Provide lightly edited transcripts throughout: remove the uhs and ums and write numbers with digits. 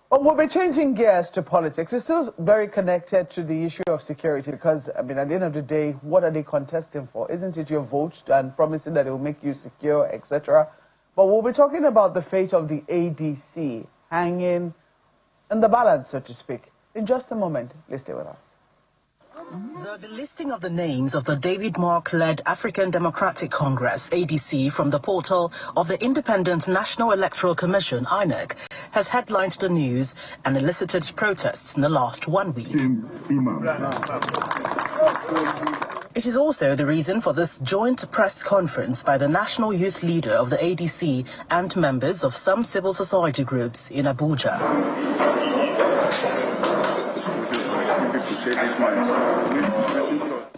Well, we'll be changing gears to politics. It's still very connected to the issue of security because, I mean, at the end of the day, what are they contesting for? Isn't it your vote and promising that it will make you secure, etc.? But we'll be talking about the fate of the ADC hanging in the balance, so to speak. In just a moment, please stay with us. The delisting of the names of the David Mark-led African Democratic Congress, ADC, from the portal of the Independent National Electoral Commission, Inec, has headlined the news and elicited protests in the last 1 week. It is also the reason for this joint press conference by the national youth leader of the ADC and members of some civil society groups in Abuja.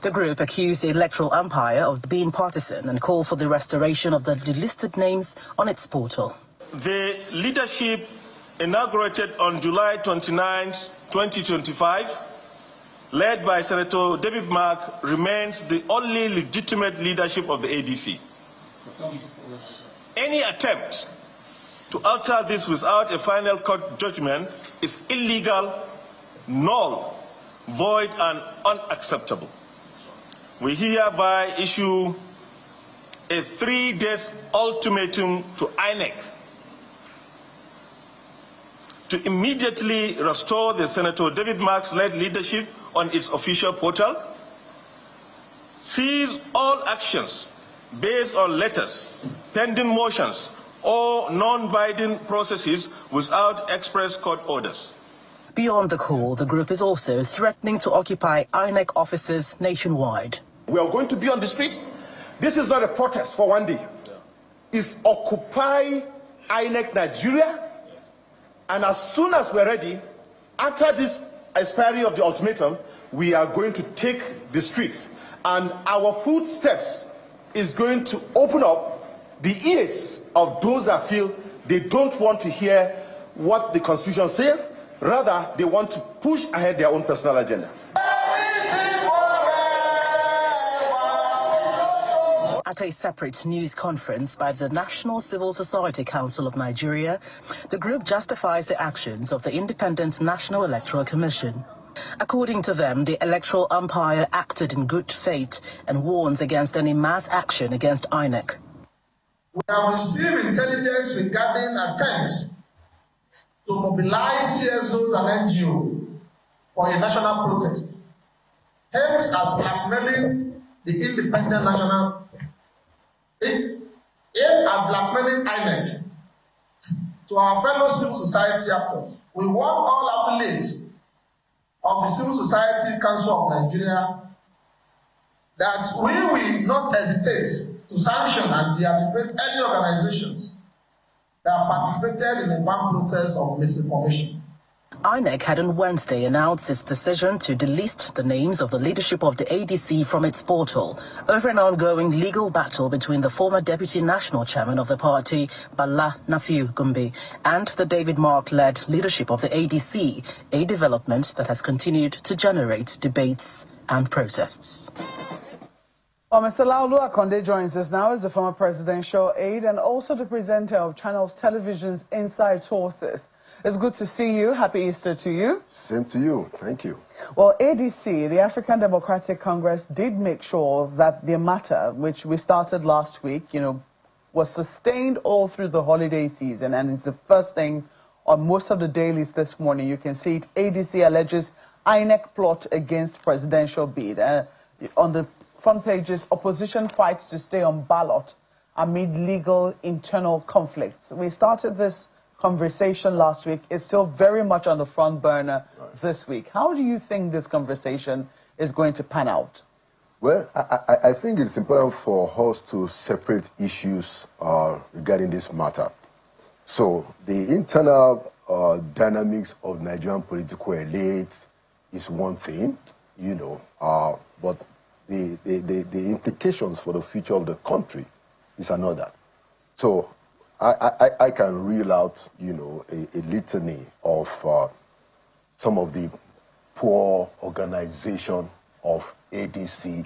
The group accused the electoral umpire of being partisan and called for the restoration of the delisted names on its portal. The leadership inaugurated on July 29, 2025, led by Senator David Mark, remains the only legitimate leadership of the ADC. Any attempt to alter this without a final court judgment is illegal, null, void, and unacceptable. We hereby issue a 3-day ultimatum to Inec to immediately restore the Senator David Marks-led leadership on its official portal, cease all actions based on letters, pending motions, or non-binding processes without express court orders. Beyond the call, the group is also threatening to occupy INEC offices nationwide. We are going to be on the streets. This is not a protest for one day. It's Occupy INEC Nigeria. And as soon as we're ready, after this expiry of the ultimatum, we are going to take the streets. And our footsteps is going to open up the ears of those that feel they don't want to hear what the Constitution says. Rather, they want to push ahead their own personal agenda. At a separate news conference by the National Civil Society Council of Nigeria, the group justifies the actions of the Independent National Electoral Commission. According to them, the electoral umpire acted in good faith and warns against any mass action against INEC. We have received intelligence regarding attempts to mobilize CSOs and NGOs for a national protest, aims at blackmailing the Independent National, aimed at blackmailing INEC. To our fellow civil society actors, we want all affiliates of the Civil Society Council of Nigeria that we will not hesitate to sanction and deactivate any organizations that participated in the one protest of misinformation. INEC had on Wednesday announced its decision to delist the names of the leadership of the ADC from its portal over an ongoing legal battle between the former deputy national chairman of the party, Bala Nafiu Gumbi, and the David Mark-led leadership of the ADC, a development that has continued to generate debates and protests. Well, Mr. Laulu Akonde joins us now as the former presidential aide and also the presenter of Channels Television's Inside Sources. It's good to see you. Happy Easter to you. Same to you. Thank you. Well, ADC, the African Democratic Congress, did make sure that the matter, which we started last week, was sustained all through the holiday season. And it's the first thing on most of the dailies this morning. You can see it. ADC alleges INEC plot against presidential bid. On the front pages, opposition fights to stay on ballot amid legal internal conflicts. We started this conversation last week. It's still very much on the front burner this week. How do you think this conversation is going to pan out? Well, I think it's important for us to separate issues regarding this matter. So the internal dynamics of Nigerian political elite is one thing, but the implications for the future of the country is another. So I can reel out, a litany of some of the poor organization of ADC,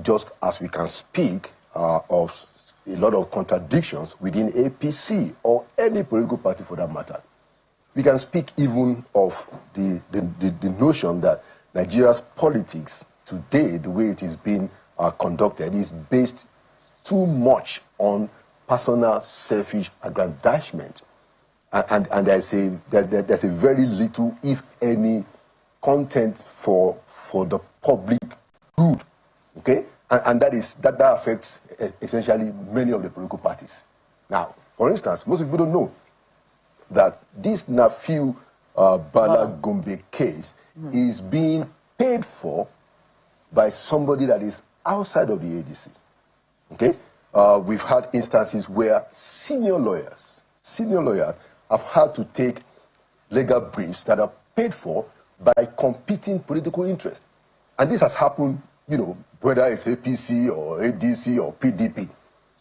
just as we can speak of a lot of contradictions within APC or any political party for that matter. We can speak even of the notion that Nigeria's politics today, the way it is being conducted, is based too much on personal, selfish aggrandizement. And there's a very little, if any, content for the public good. Okay? And that affects essentially many of the political parties. Now, for instance, most people don't know that this Nafiu Bala Gombe case is being paid for by somebody that is outside of the ADC. Okay? We've had instances where senior lawyers have had to take legal briefs that are paid for by competing political interests. And this has happened, whether it's APC or ADC or PDP.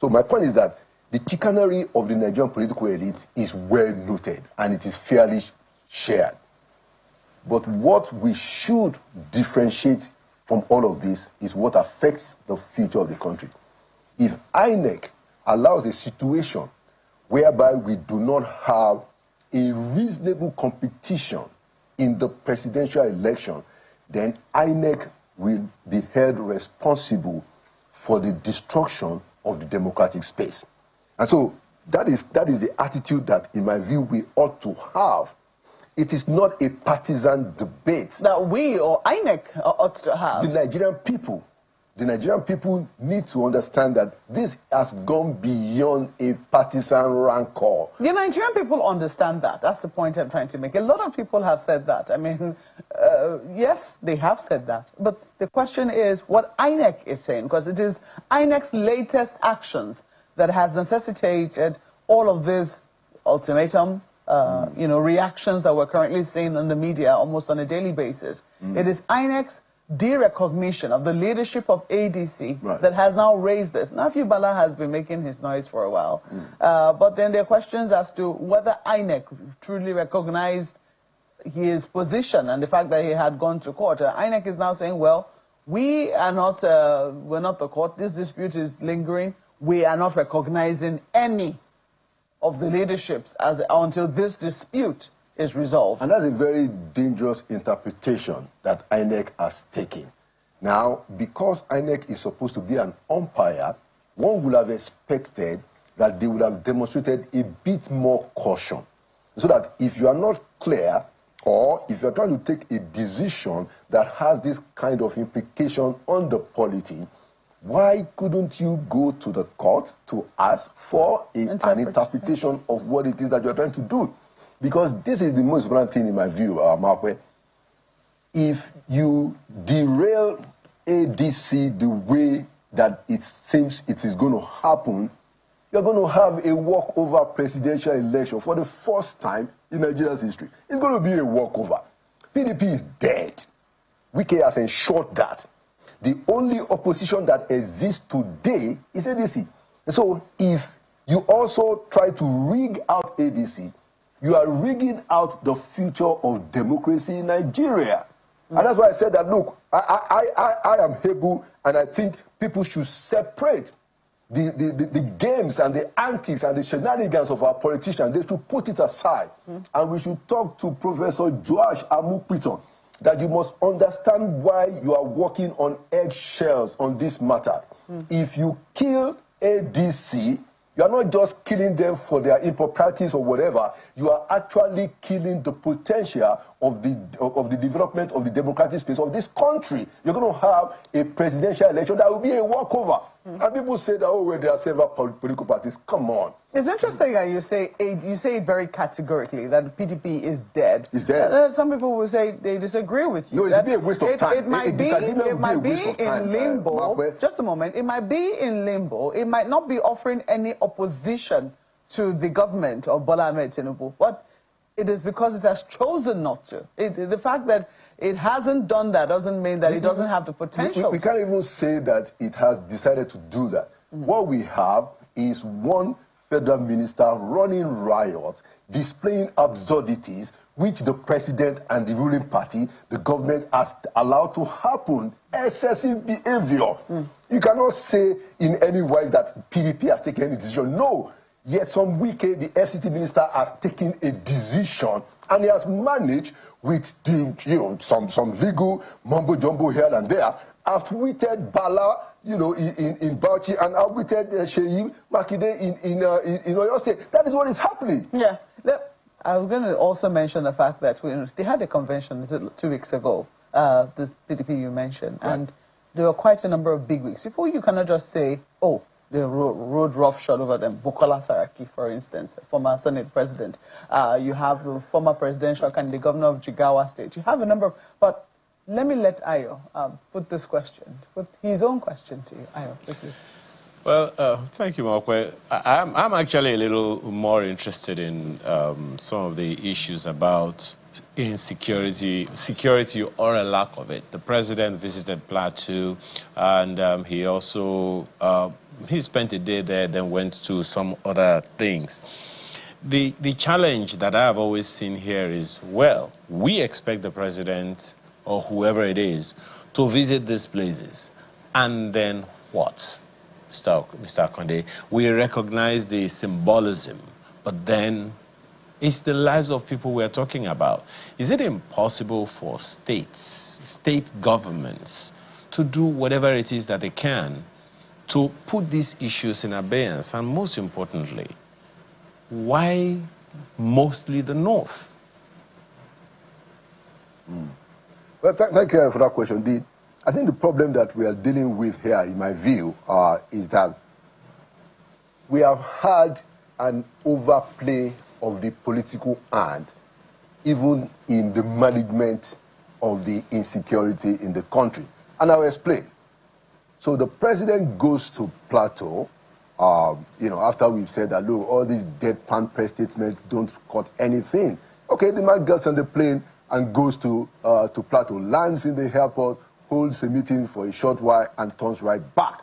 So my point is that the chicanery of the Nigerian political elite is well noted and it is fairly shared. But what we should differentiate from all of this is what affects the future of the country. If Inec allows a situation whereby we do not have a reasonable competition in the presidential election, then Inec will be held responsible for the destruction of the democratic space. And so that is the attitude that, in my view, we ought to have. It is not a partisan debate. That we or Inec ought to have. The Nigerian people need to understand that this has gone beyond a partisan rancor. The Nigerian people understand that. That's the point I'm trying to make. A lot of people have said that. I mean, yes, they have said that. But the question is what Inec is saying, because it is Inec's latest actions that has necessitated all of this ultimatum, reactions that we're currently seeing in the media almost on a daily basis. It is Inec's derecognition of the leadership of ADC that has now raised this. Nafiu Bala has been making his noise for a while, but then there are questions as to whether Inec truly recognized his position and the fact that he had gone to court. Inec is now saying, well, we're not the court. This dispute is lingering. We are not recognizing any of the leaderships until this dispute is resolved. And that's a very dangerous interpretation that Inec has taken. Now, because Inec is supposed to be an umpire, one would have expected that they would have demonstrated a bit more caution. So that if you are not clear, or if you're trying to take a decision that has this kind of implication on the polity, why couldn't you go to the court to ask for an interpretation of what it is that you're trying to do? Because this is the most important thing in my view, Markwe. If you derail ADC the way that it seems it is going to happen, you're going to have a walkover presidential election for the first time in Nigeria's history. It's going to be a walkover. PDP is dead. Wike has ensured that. The only opposition that exists today is ADC. And so if you also try to rig out ADC, you are rigging out the future of democracy in Nigeria. And that's why I said that, look, I am able, and I think people should separate the games and the antics and the shenanigans of our politicians. They should put it aside. And we should talk to Professor Joash Amupiton that you must understand why you are walking on eggshells on this matter. If you kill ADC, you are not just killing them for their improprieties or whatever. You are actually killing the potential of the development of the democratic space of this country. You're going to have a presidential election that will be a walkover. And people say that, oh, well, there are several political parties. Come on. It's interesting that you say it very categorically that PDP is dead. It's dead. Some people will say they disagree with you. No, it's be a waste of time. It might be in limbo. Just a moment. It might be in limbo. It might not be offering any opposition to the government of Bola Ahmed Tinubu. But it is because it has chosen not to. The fact that it hasn't done that doesn't mean that it doesn't have the potential. We can't even say that it has decided to do that. What we have is one federal minister running riots, displaying absurdities, which the president and the ruling party, the government, has allowed to happen. Excessive behavior. You cannot say in any way that PDP has taken any decision. No. Yet some week, the FCT minister has taken a decision, and he has managed with the, some legal mumbo jumbo here and there, outwitted Bala, in Bauchi, and outwitted Sheyi Makinde in Oyo State. That is what is happening. Yeah. I was going to also mention the fact that they had a convention 2 weeks ago, this PDP you mentioned, right. And there were quite a number of big wigs. Before you cannot just say, oh, the road roughshod over them. Bukola Saraki, for instance, former Senate president. You have the former presidential candidate, governor of Jigawa State. You have a number of, but let me let Ayo put his own question to you. Ayo, quickly. Well, thank you, Mokwe. I'm actually a little more interested in some of the issues about insecurity, security or a lack of it. The president visited Plateau, and he also he spent a day there, then went to some other things. The challenge that I have always seen here is, well, we expect the president or whoever it is to visit these places, and then what? Mr. Konde, we recognize the symbolism, but then it's the lives of people we're talking about. Is it impossible for states, state governments, to do whatever it is that they can to put these issues in abeyance? And most importantly, why mostly the North? Well, thank you for that question. I think the problem that we are dealing with here, in my view, is that we have had an overplay of the political hand, even in the management of the insecurity in the country. And I'll explain. So the president goes to Plateau, after we've said that, look, all these deadpan press statements don't cut anything. Okay, the man gets on the plane and goes to Plateau, lands in the airport, holds a meeting for a short while, and turns right back.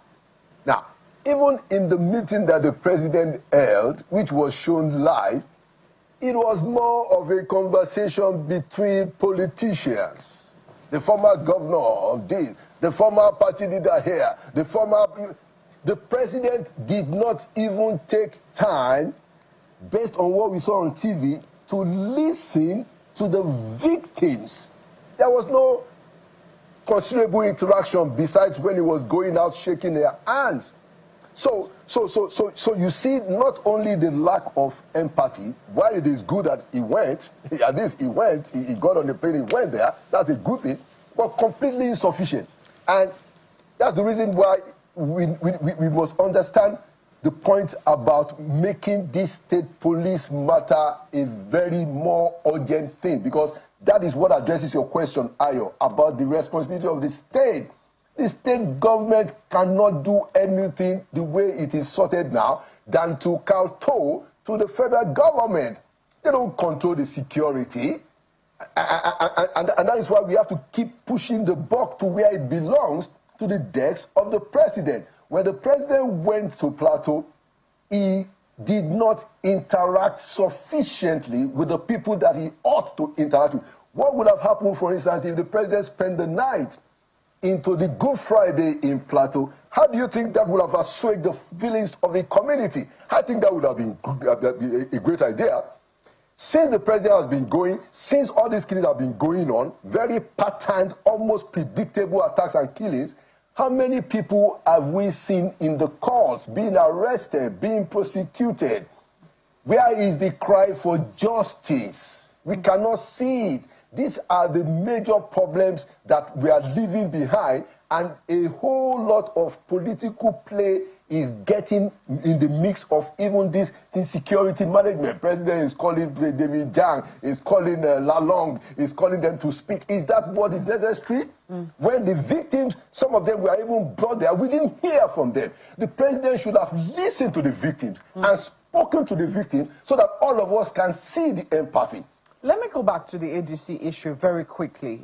Now, even in the meeting that the president held, which was shown live, it was more of a conversation between politicians. The former governor of this, the former party leader here, the president did not even take time, based on what we saw on TV, to listen to the victims. There was no considerable interaction besides when he was going out shaking their hands. So you see not only the lack of empathy, while it is good that he went, at least he went, he got on the plane, he went there, that's a good thing, but completely insufficient. And that's the reason why we must understand the point about making this state police matter a very more urgent thing, because that is what addresses your question, Ayo, about the responsibility of the state. The state government cannot do anything the way it is sorted now than to kowtow to the federal government. They don't control the security. And that is why we have to keep pushing the buck to where it belongs, to the desk of the president. When the president went to Plateau, he did not interact sufficiently with the people that he ought to interact with. What would have happened, for instance, if the president spent the night into the Good Friday in Plateau? How do you think that would have assuaged the feelings of the community? I think that would have been a great idea. Since the president has been going, since all these killings have been going on, very patterned, almost predictable attacks and killings, how many people have we seen in the courts being arrested, being prosecuted? Where is the cry for justice? We cannot see it. These are the major problems that we are leaving behind, and a whole lot of political play is getting in the mix of even this insecurity management. President is calling David Jang, is calling Lalong, is calling them to speak. Is that what is necessary? When the victims, some of them were even brought there, we didn't hear from them. The president should have listened to the victims and spoken to the victims so that all of us can see the empathy. Let me go back to the ADC issue very quickly.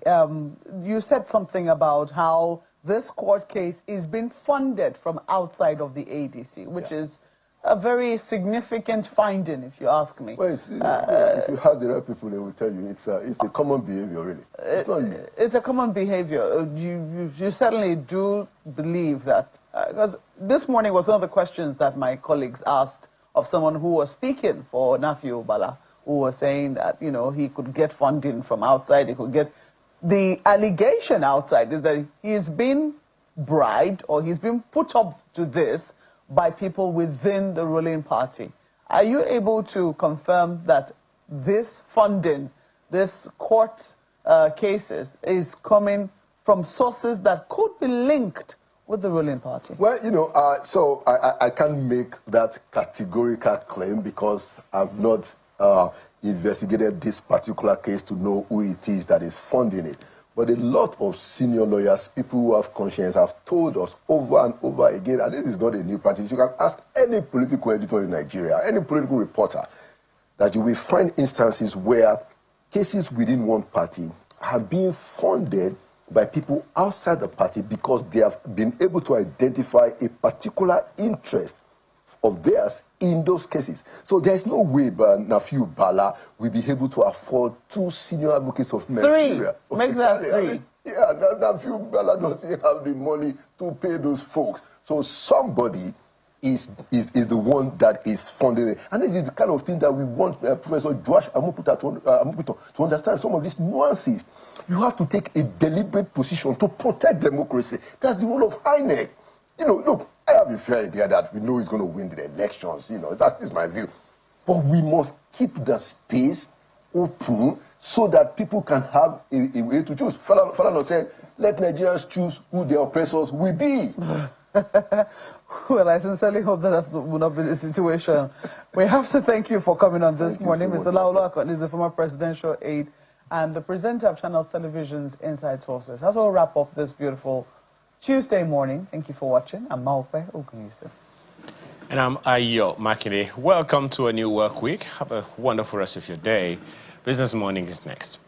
You said something about how this court case is being funded from outside of the ADC, which is a very significant finding, if you ask me. Well, if you ask the right people, they will tell you it's a common behavior, really. It's not new. It's a common behavior. You certainly do believe that, because this morning was one of the questions that my colleagues asked of someone who was speaking for Nafi Bala, who was saying that, you know, he could get funding from outside, he could get... The allegation outside is that he's been bribed or he's been put up to this by people within the ruling party. Are you able to confirm that this funding, this court cases, is coming from sources that could be linked with the ruling party? Well, you know, so I can't make that categorical claim because I've not investigated this particular case to know who it is that is funding it. But a lot of senior lawyers, people who have conscience, have told us over and over again, and this is not a new practice. You can ask any political editor in Nigeria, any political reporter, that you will find instances where cases within one party have been funded by people outside the party because they have been able to identify a particular interest of theirs in those cases. So there's no way Nafi Bala will be able to afford 2 senior advocates of Nigeria. 3. Make that 3. Yeah, Nafi Bala doesn't have the money to pay those folks. So somebody is the one that is funding it. And this is the kind of thing that we want Professor Joash Amukuto to understand some of these nuances. You have to take a deliberate position to protect democracy. That's the role of Inec. You know, look, I have a fair idea that we know he's going to win the elections. You know, that's my view. But we must keep the space open so that people can have a way to choose. Falano said, let Nigerians choose who their oppressors will be. Well, I sincerely hope that will not be the situation. We have to thank you for coming on this morning. Mr. Laolo Akon is the former presidential aide and the presenter of Channels Television's Inside Sources. That's all wrap up this beautiful Tuesday morning. Thank you for watching. I'm Maokwe Ogunyusi. And I'm Ayo Makinde. Welcome to a new work week. Have a wonderful rest of your day. Business Morning is next.